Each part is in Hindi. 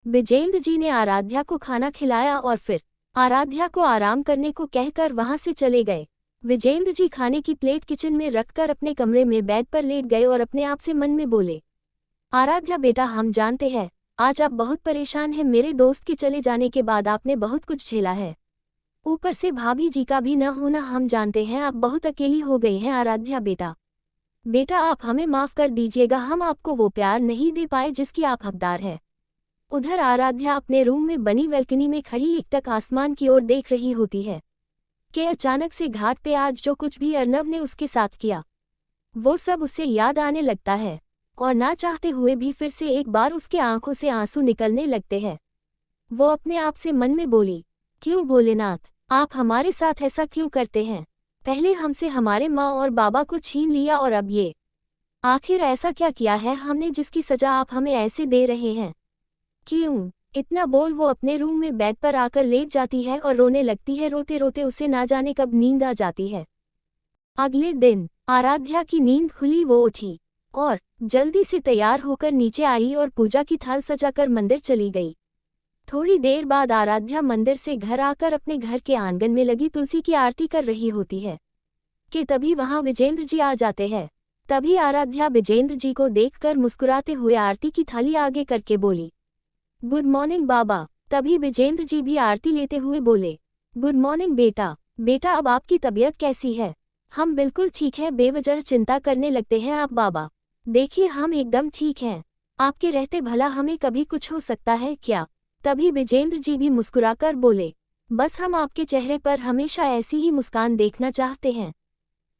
विजेंद्र जी ने आराध्या को खाना खिलाया और फिर आराध्या को आराम करने को कहकर वहां से चले गए। विजेंद्र जी खाने की प्लेट किचन में रखकर अपने कमरे में बेड पर लेट गए और अपने आप से मन में बोले, आराध्या बेटा, हम जानते हैं आज आप बहुत परेशान हैं। मेरे दोस्त के चले जाने के बाद आपने बहुत कुछ झेला है, ऊपर से भाभी जी का भी न होना। हम जानते हैं आप बहुत अकेली हो गई हैं। आराध्या बेटा, बेटा आप हमें माफ कर दीजिएगा, हम आपको वो प्यार नहीं दे पाए जिसकी आप हकदार हैं। उधर आराध्या अपने रूम में बनी बालकनी में खड़ी एकटक आसमान की ओर देख रही होती है कि अचानक से घाट पे आज जो कुछ भी अर्नव ने उसके साथ किया वो सब उसे याद आने लगता है और ना चाहते हुए भी फिर से एक बार उसके आंखों से आंसू निकलने लगते हैं। वो अपने आप से मन में बोली, क्यों भोलेनाथ, आप हमारे साथ ऐसा क्यों करते हैं? पहले हमसे हमारे माँ और बाबा को छीन लिया और अब ये, आखिर ऐसा क्या किया है हमने जिसकी सजा आप हमें ऐसे दे रहे हैं? क्यों? इतना बोल वो अपने रूम में बेड पर आकर लेट जाती है और रोने लगती है। रोते रोते उसे ना जाने कब नींद आ जाती है। अगले दिन आराध्या की नींद खुली, वो उठी और जल्दी से तैयार होकर नीचे आई और पूजा की थाल सजाकर मंदिर चली गई। थोड़ी देर बाद आराध्या मंदिर से घर आकर अपने घर के आंगन में लगी तुलसी की आरती कर रही होती है कि तभी वहां विजेंद्र जी आ जाते हैं। तभी आराध्या विजेंद्र जी को देखकर मुस्कुराते हुए आरती की थाली आगे करके बोली, गुड मॉर्निंग बाबा। तभी विजेंद्र जी भी आरती लेते हुए बोले, गुड मॉर्निंग बेटा। बेटा अब आपकी तबीयत कैसी है? हम बिल्कुल ठीक है, बेवजह चिंता करने लगते हैं आप बाबा। देखिए हम एकदम ठीक हैं, आपके रहते भला हमें कभी कुछ हो सकता है क्या? तभी विजेंद्र जी भी मुस्कुराकर बोले, बस हम आपके चेहरे पर हमेशा ऐसी ही मुस्कान देखना चाहते हैं।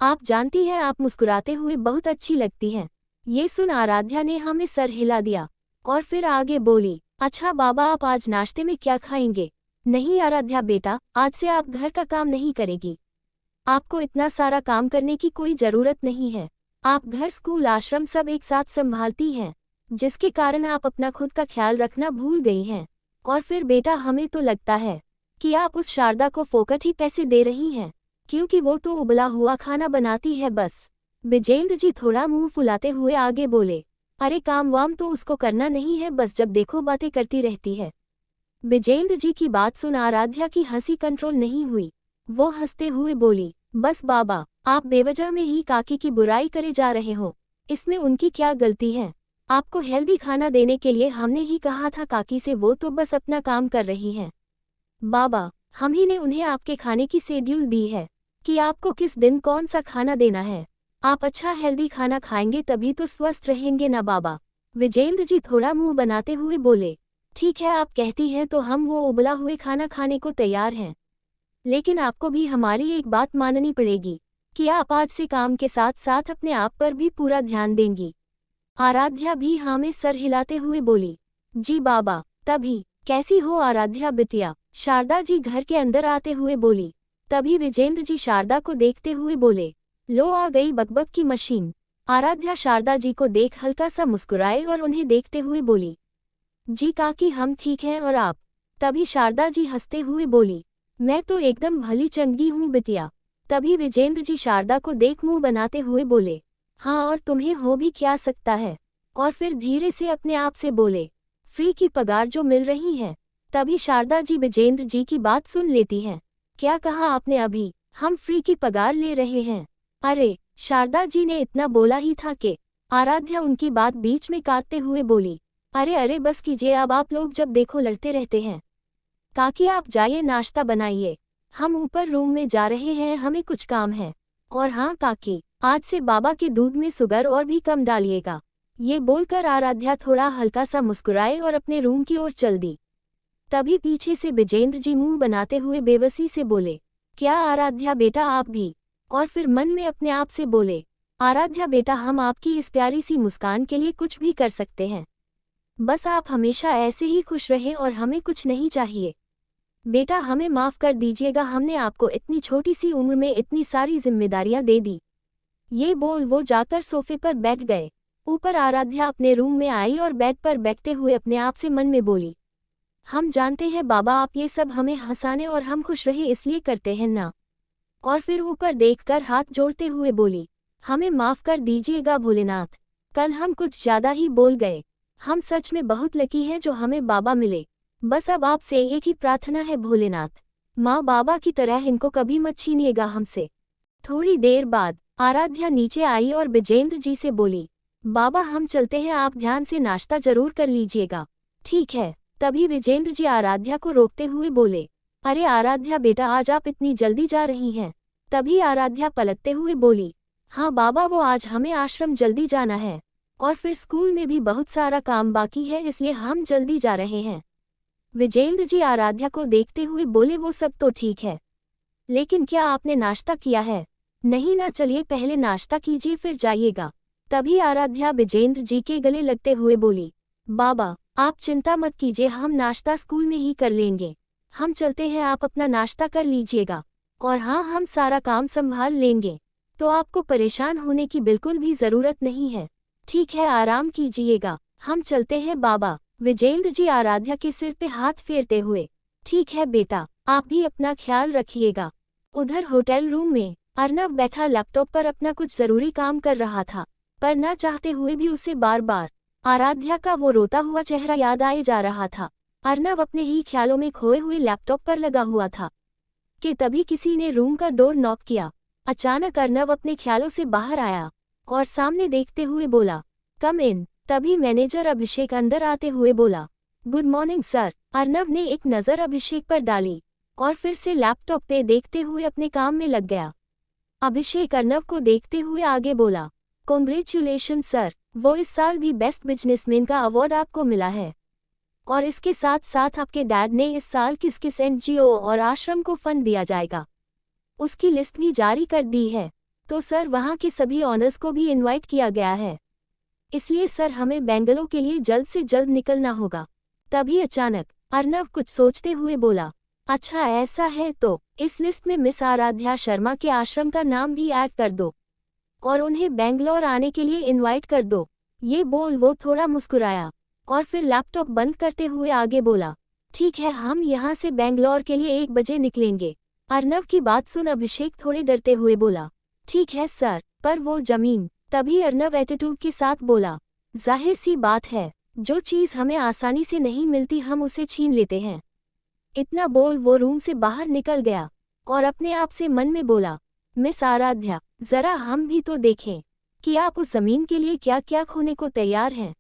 आप जानती हैं आप मुस्कुराते हुए बहुत अच्छी लगती हैं। ये सुन आराध्या ने हमें सर हिला दिया और फिर आगे बोली, अच्छा बाबा आप आज नाश्ते में क्या खाएंगे? नहीं आराध्या बेटा, आज से आप घर का काम नहीं करेगी। आपको इतना सारा काम करने की कोई जरूरत नहीं है। आप घर स्कूल आश्रम सब एक साथ संभालती हैं, जिसके कारण आप अपना खुद का ख्याल रखना भूल गई हैं। और फिर बेटा हमें तो लगता है कि आप उस शारदा को फोकट ही पैसे दे रही हैं, क्योंकि वो तो उबला हुआ खाना बनाती है बस। विजेंद्र जी थोड़ा मुंह फुलाते हुए आगे बोले, अरे काम वाम तो उसको करना नहीं है, बस जब देखो बातें करती रहती है। विजेंद्र जी की बात सुन आराध्या की हंसी कंट्रोल नहीं हुई। वो हंसते हुए बोली, बस बाबा आप बेवजह में ही काकी की बुराई करे जा रहे हो, इसमें उनकी क्या गलती है? आपको हेल्दी खाना देने के लिए हमने ही कहा था काकी से, वो तो बस अपना काम कर रही हैं। बाबा हम ही ने उन्हें आपके खाने की शेड्यूल दी है कि आपको किस दिन कौन सा खाना देना है। आप अच्छा हेल्दी खाना खाएंगे तभी तो स्वस्थ रहेंगे ना बाबा। विजेंद्र जी थोड़ा मुंह बनाते हुए बोले, ठीक है आप कहती हैं तो हम वो उबला हुए खाना खाने को तैयार हैं, लेकिन आपको भी हमारी एक बात माननी पड़ेगी कि आप आज से काम के साथ साथ अपने आप पर भी पूरा ध्यान देंगी। आराध्या भी हाँ में सर हिलाते हुए बोली, जी बाबा। तभी, कैसी हो आराध्या बिटिया? शारदा जी घर के अंदर आते हुए बोली। तभी विजेंद्र जी शारदा को देखते हुए बोले, लो आ गई बकबक की मशीन। आराध्या शारदा जी को देख हल्का सा मुस्कुराए और उन्हें देखते हुए बोली, जी काकी हम ठीक हैं और आप? तभी शारदा जी हंसते हुए बोली, मैं तो एकदम भली चंगी हूँ बिटिया। तभी विजेंद्र जी शारदा को देख मुंह बनाते हुए बोले, हाँ और तुम्हें हो भी क्या सकता है? और फिर धीरे से अपने आप से बोले, फ्री की पगार जो मिल रही है। तभी शारदा जी विजेंद्र जी की बात सुन लेती हैं। क्या कहा आपने अभी? हम फ्री की पगार ले रहे हैं? अरे, शारदा जी ने इतना बोला ही था कि आराध्या उनकी बात बीच में काटते हुए बोली, अरे अरे बस कीजिए, अब आप लोग जब देखो लड़ते रहते हैं। काकी आप जाइए नाश्ता बनाइए, हम ऊपर रूम में जा रहे हैं, हमें कुछ काम है। और हाँ काकी, आज से बाबा के दूध में शुगर और भी कम डालिएगा। ये बोलकर आराध्या थोड़ा हल्का सा मुस्कुराए और अपने रूम की ओर चल दी। तभी पीछे से विजेंद्र जी मुंह बनाते हुए बेबसी से बोले, क्या आराध्या बेटा आप भी? और फिर मन में अपने आप से बोले, आराध्या बेटा हम आपकी इस प्यारी सी मुस्कान के लिए कुछ भी कर सकते हैं, बस आप हमेशा ऐसे ही खुश रहें और हमें कुछ नहीं चाहिए। बेटा हमें माफ कर दीजिएगा, हमने आपको इतनी छोटी सी उम्र में इतनी सारी जिम्मेदारियां दे दी। ये बोल वो जाकर सोफे पर बैठ गए। ऊपर आराध्या अपने रूम में आई और बेड पर बैठते हुए अपने आप से मन में बोली, हम जानते हैं बाबा आप ये सब हमें हंसाने और हम खुश रहे इसलिए करते हैं ना। और फिर ऊपर देखकर हाथ जोड़ते हुए बोली, हमें माफ कर दीजिएगा भोलेनाथ, कल हम कुछ ज्यादा ही बोल गए। हम सच में बहुत लकी हैं जो हमें बाबा मिले। बस अब आपसे एक ही प्रार्थना है भोलेनाथ, माँ बाबा की तरह इनको कभी मत छीनिएगा हमसे। थोड़ी देर बाद आराध्या नीचे आई और विजेंद्र जी से बोली, बाबा हम चलते हैं, आप ध्यान से नाश्ता जरूर कर लीजिएगा। ठीक है। तभी विजेंद्र जी आराध्या को रोकते हुए बोले, अरे आराध्या बेटा, आज आप इतनी जल्दी जा रही हैं? तभी आराध्या पलटते हुए बोली, हाँ बाबा, वो आज हमें आश्रम जल्दी जाना है और फिर स्कूल में भी बहुत सारा काम बाकी है, इसलिए हम जल्दी जा रहे हैं। विजेंद्र जी आराध्या को देखते हुए बोले, वो सब तो ठीक है, लेकिन क्या आपने नाश्ता किया है? नहीं ना, चलिए पहले नाश्ता कीजिए फिर जाइएगा। तभी आराध्या विजेंद्र जी के गले लगते हुए बोली, बाबा आप चिंता मत कीजिए, हम नाश्ता स्कूल में ही कर लेंगे। हम चलते हैं, आप अपना नाश्ता कर लीजिएगा और हाँ, हम सारा काम संभाल लेंगे, तो आपको परेशान होने की बिल्कुल भी ज़रूरत नहीं है। ठीक है, आराम कीजिएगा, हम चलते हैं बाबा। विजेंद्र जी आराध्या के सिर पे हाथ फेरते हुए, ठीक है बेटा, आप भी अपना ख्याल रखिएगा। उधर होटल रूम में अर्नव बैठा लैपटॉप पर अपना कुछ ज़रूरी काम कर रहा था, पर न चाहते हुए भी उसे बार बार आराध्या का वो रोता हुआ चेहरा याद आए जा रहा था। अर्नव अपने ही ख्यालों में खोए हुए लैपटॉप पर लगा हुआ था कि तभी किसी ने रूम का डोर नॉक किया। अचानक अर्नव अपने ख्यालों से बाहर आया और सामने देखते हुए बोला, कम इन। तभी मैनेजर अभिषेक अंदर आते हुए बोला, गुड मॉर्निंग सर। अर्नव ने एक नज़र अभिषेक पर डाली और फिर से लैपटॉप पे देखते हुए अपने काम में लग गया। अभिषेक अर्नव को देखते हुए आगे बोला, कॉन्ग्रेचुलेशन सर, वो इस साल भी बेस्ट बिजनेसमैन का अवार्ड आपको मिला है और इसके साथ साथ आपके डैड ने इस साल किस किस एनजीओ और आश्रम को फंड दिया जाएगा उसकी लिस्ट भी जारी कर दी है। तो सर वहाँ के सभी ऑनर्स को भी इनवाइट किया गया है, इसलिए सर हमें बेंगलोर के लिए जल्द से जल्द निकलना होगा। तभी अचानक अर्नव कुछ सोचते हुए बोला, अच्छा ऐसा है तो इस लिस्ट में मिस आराध्या शर्मा के आश्रम का नाम भी ऐड कर दो और उन्हें बेंगलोर आने के लिए इनवाइट कर दो। ये बोल वो थोड़ा मुस्कुराया और फिर लैपटॉप बंद करते हुए आगे बोला, ठीक है, हम यहाँ से बेंगलोर के लिए 1 बजे निकलेंगे। अर्नव की बात सुन अभिषेक थोड़े डरते हुए बोला, ठीक है सर, पर वो जमीन। तभी अर्नव एटीट्यूड के साथ बोला, जाहिर सी बात है, जो चीज़ हमें आसानी से नहीं मिलती हम उसे छीन लेते हैं। इतना बोल वो रूम से बाहर निकल गया और अपने आप से मन में बोला, मिस आराध्या, जरा हम भी तो देखें कि आप उस जमीन के लिए क्या क्या खोने को तैयार हैं।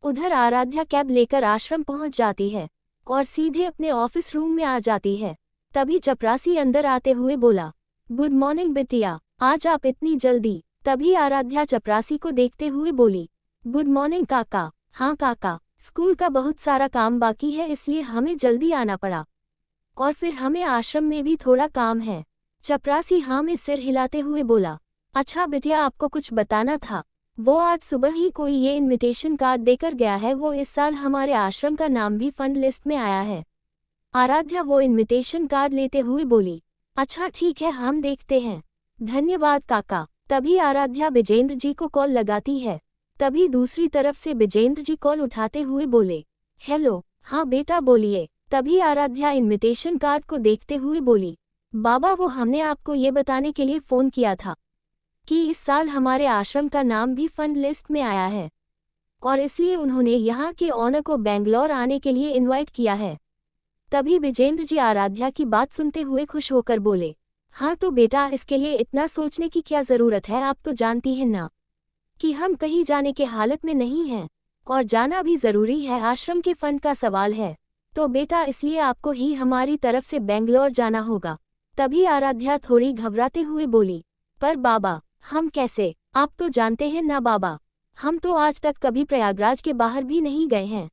उधर आराध्या कैब लेकर आश्रम पहुंच जाती है और सीधे अपने ऑफिस रूम में आ जाती है। तभी चपरासी अंदर आते हुए बोला, गुड मॉर्निंग बिटिया, आज आप इतनी जल्दी? तभी आराध्या चपरासी को देखते हुए बोली, गुड मॉर्निंग काका। हाँ काका, स्कूल का बहुत सारा काम बाकी है, इसलिए हमें जल्दी आना पड़ा और फिर हमें आश्रम में भी थोड़ा काम है। चपरासी हाँ में सिर हिलाते हुए बोला, अच्छा बिटिया, आपको कुछ बताना था। वो आज सुबह ही कोई ये इनविटेशन कार्ड देकर गया है, वो इस साल हमारे आश्रम का नाम भी फंड लिस्ट में आया है। आराध्या वो इनविटेशन कार्ड लेते हुए बोली, अच्छा ठीक है, हम देखते हैं, धन्यवाद काका। तभी आराध्या विजेंद्र जी को कॉल लगाती है। तभी दूसरी तरफ से विजेंद्र जी कॉल उठाते हुए बोले, हेलो। हाँ बेटा बोलिए। तभी आराध्या इनविटेशन कार्ड को देखते हुए बोली, बाबा वो हमने आपको ये बताने के लिए फ़ोन किया था कि इस साल हमारे आश्रम का नाम भी फंड लिस्ट में आया है और इसलिए उन्होंने यहाँ के ऑनर को बेंगलोर आने के लिए इनवाइट किया है। तभी विजेंद्र जी आराध्या की बात सुनते हुए खुश होकर बोले, हाँ तो बेटा, इसके लिए इतना सोचने की क्या ज़रूरत है, आप तो जानती हैं ना कि हम कहीं जाने के हालत में नहीं हैं और जाना भी ज़रूरी है, आश्रम के फंड का सवाल है, तो बेटा इसलिए आपको ही हमारी तरफ से बेंगलोर जाना होगा। तभी आराध्या थोड़ी घबराते हुए बोली, पर बाबा हम कैसे? आप तो जानते हैं ना बाबा, हम तो आज तक कभी प्रयागराज के बाहर भी नहीं गए हैं,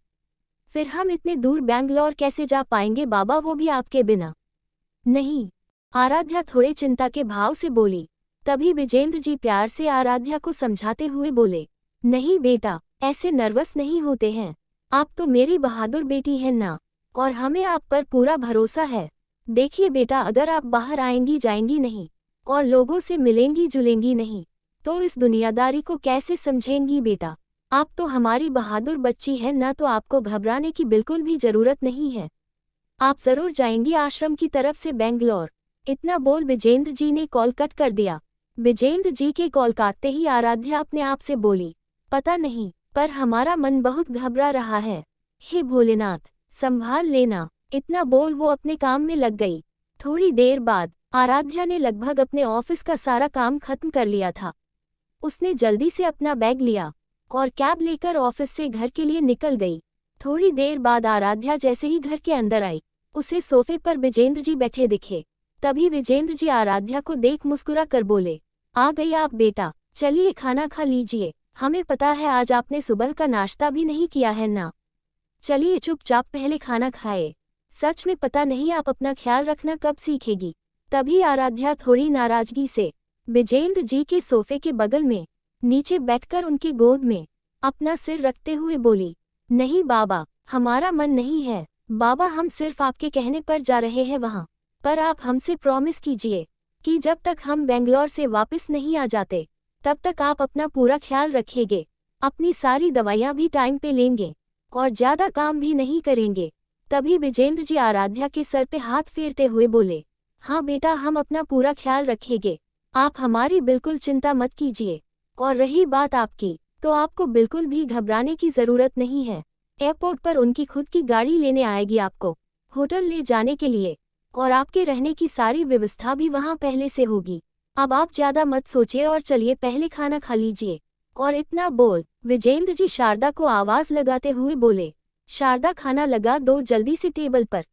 फिर हम इतने दूर बेंगलोर कैसे जा पाएंगे बाबा, वो भी आपके बिना? नहीं, आराध्या थोड़े चिंता के भाव से बोली। तभी विजेंद्र जी प्यार से आराध्या को समझाते हुए बोले, नहीं बेटा, ऐसे नर्वस नहीं होते हैं, आप तो मेरी बहादुर बेटी हैं ना और हमें आप पर पूरा भरोसा है। देखिए बेटा, अगर आप बाहर आएंगी जाएंगी नहीं और लोगों से मिलेंगी जुलेंगी नहीं तो इस दुनियादारी को कैसे समझेंगी बेटा? आप तो हमारी बहादुर बच्ची हैं ना, तो आपको घबराने की बिल्कुल भी ज़रूरत नहीं है, आप ज़रूर जाएंगी आश्रम की तरफ से बेंगलोर। इतना बोल विजेंद्र जी ने कॉल कट कर दिया। विजेंद्र जी के कॉल काटते ही आराध्या अपने आप से बोली, पता नहीं पर हमारा मन बहुत घबरा रहा है। हे भोलेनाथ, संभाल लेना। इतना बोल वो अपने काम में लग गई। थोड़ी देर बाद आराध्या ने लगभग अपने ऑफिस का सारा काम खत्म कर लिया था। उसने जल्दी से अपना बैग लिया और कैब लेकर ऑफिस से घर के लिए निकल गई। थोड़ी देर बाद आराध्या जैसे ही घर के अंदर आई, उसे सोफे पर विजेंद्र जी बैठे दिखे। तभी विजेंद्र जी आराध्या को देख मुस्कुरा कर बोले, आ गई आप बेटा, चलिए खाना खा लीजिए। हमें पता है आज आपने सुबह का नाश्ता भी नहीं किया है ना। चलिए चुपचाप पहले खाना खाए। सच में पता नहीं आप अपना ख्याल रखना कब सीखेगी। तभी आराध्या थोड़ी नाराजगी से विजेंद्र जी के सोफे के बगल में नीचे बैठकर उनकी गोद में अपना सिर रखते हुए बोली, नहीं बाबा, हमारा मन नहीं है। बाबा हम सिर्फ आपके कहने पर जा रहे हैं वहाँ, पर आप हमसे प्रॉमिस कीजिए कि जब तक हम बेंगलोर से वापस नहीं आ जाते तब तक आप अपना पूरा ख्याल रखेंगे, अपनी सारी दवाइयाँ भी टाइम पे लेंगे और ज़्यादा काम भी नहीं करेंगे। तभी विजेंद्र जी आराध्या के सर पे हाथ फेरते हुए बोले, हाँ बेटा, हम अपना पूरा ख्याल रखेंगे, आप हमारी बिल्कुल चिंता मत कीजिए। और रही बात आपकी, तो आपको बिल्कुल भी घबराने की ज़रूरत नहीं है। एयरपोर्ट पर उनकी खुद की गाड़ी लेने आएगी आपको होटल ले जाने के लिए, और आपके रहने की सारी व्यवस्था भी वहाँ पहले से होगी। अब आप ज़्यादा मत सोचिए और चलिए पहले खाना खा लीजिए। और इतना बोल विजेंद्र जी शारदा को आवाज़ लगाते हुए बोले, शारदा खाना लगा दो जल्दी से टेबल पर।